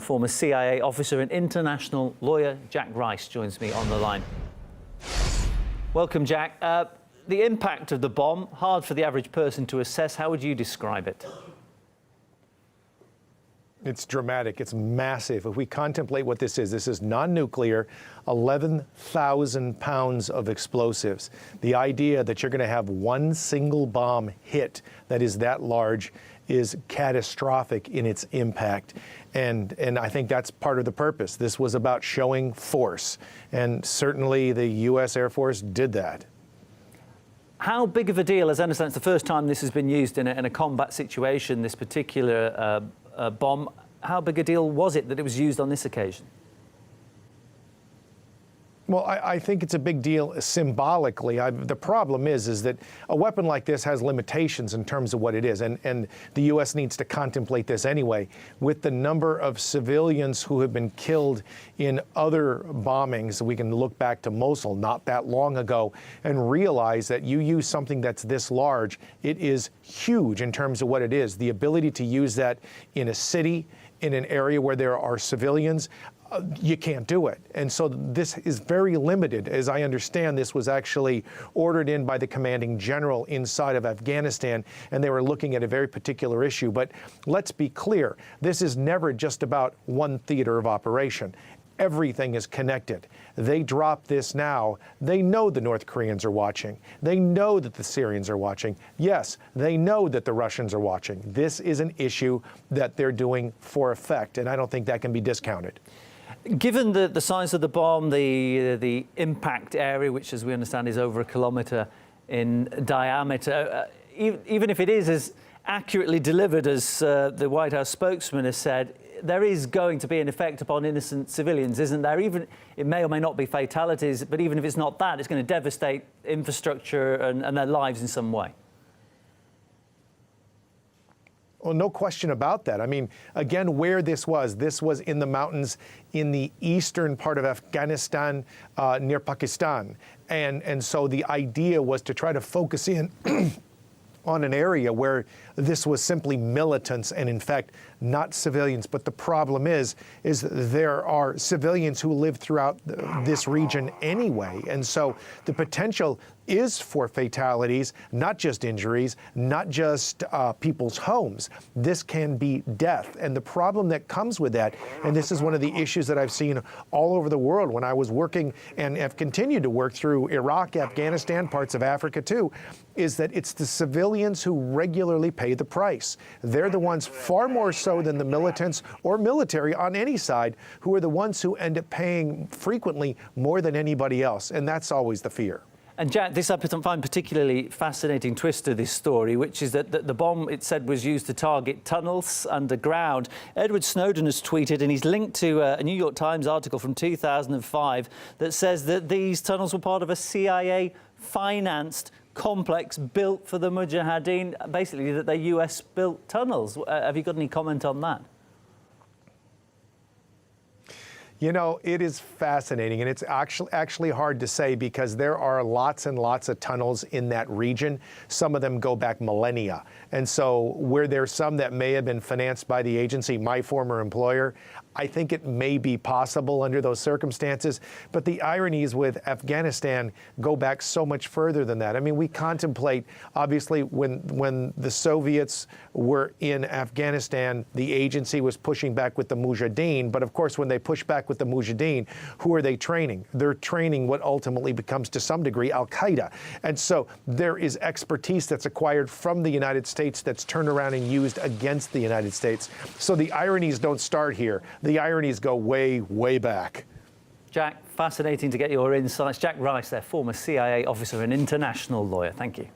Former CIA officer and international lawyer Jack Rice joins me on the line. Welcome, Jack. The impact of the bomb, hard for the average person to assess. How would you describe it? It's dramatic. It's massive. If we contemplate what this is non-nuclear, 11,000 pounds of explosives. The idea that you're going to have one single bomb hit that is that large is catastrophic in its impact. And I think that's part of the purpose. This was about showing force. And certainly the U.S. Air Force did that. How big of a deal, as I understand, it's the first time this has been used in a combat situation, this particular bomb. How big a deal was it that it was used on this occasion? Well, I think it's a big deal symbolically. The problem is that a weapon like this has limitations in terms of what it is, and the U.S. needs to contemplate this anyway. With the number of civilians who have been killed in other bombings, we can look back to Mosul not that long ago and realize that you use something that's this large, it is huge in terms of what it is. The ability to use that in a city, in an area where there are civilians, you can't do it. And so this is very limited. As I understand, this was actually ordered in by the commanding general inside of Afghanistan, and they were looking at a very particular issue. But let's be clear, this is never just about one theater of operation. Everything is connected. They drop this now. They know the North Koreans are watching. They know that the Syrians are watching. Yes, they know that the Russians are watching. This is an issue that they're doing for effect, and I don't think that can be discounted. Given the size of the bomb, the impact area, which as we understand is over 1 kilometre in diameter, even if it is as accurately delivered as the White House spokesman has said, there is going to be an effect upon innocent civilians, isn't there? Even it may or may not be fatalities, but even if it's not that, it's going to devastate infrastructure and their lives in some way. Well, no question about that. I mean, again, where this was in the mountains in the eastern part of Afghanistan, near Pakistan. And so the idea was to try to focus in on an area where this was simply militants and, in fact, not civilians. But the problem is there are civilians who live throughout this region anyway. And so the potential is for fatalities, not just injuries, not just people's homes. This can be death. And the problem that comes with that, and this is one of the issues that I've seen all over the world when I was working and have continued to work through Iraq, Afghanistan, parts of Africa too, is that it's the civilians who regularly pay the price. They're the ones far more so than the militants or military on any side who are the ones who end up paying frequently more than anybody else. And that's always the fear. And Jack, this I find particularly fascinating twist to this story, which is that the bomb, it said, was used to target tunnels underground. Edward Snowden has tweeted, and he's linked to a New York Times article from 2005 that says that these tunnels were part of a CIA-financed complex built for the Mujahideen, basically that they're US-built tunnels. Have you got any comment on that? You know, it is fascinating, and it's actually hard to say because there are lots and lots of tunnels in that region. Some of them go back millennia. And so where there's some that may have been financed by the agency, my former employer, I think it may be possible under those circumstances. But the ironies with Afghanistan go back so much further than that. I mean, we contemplate, obviously, when the Soviets were in Afghanistan, the agency was pushing back with the Mujahideen. But of course, when they push back with the Mujahideen, who are they training? They're training what ultimately becomes, to some degree, Al-Qaeda. And so there is expertise that's acquired from the United States that's turned around and used against the United States. So the ironies don't start here. The ironies go way, way back. Jack, fascinating to get your insights. Jack Rice, their former CIA officer and international lawyer. Thank you.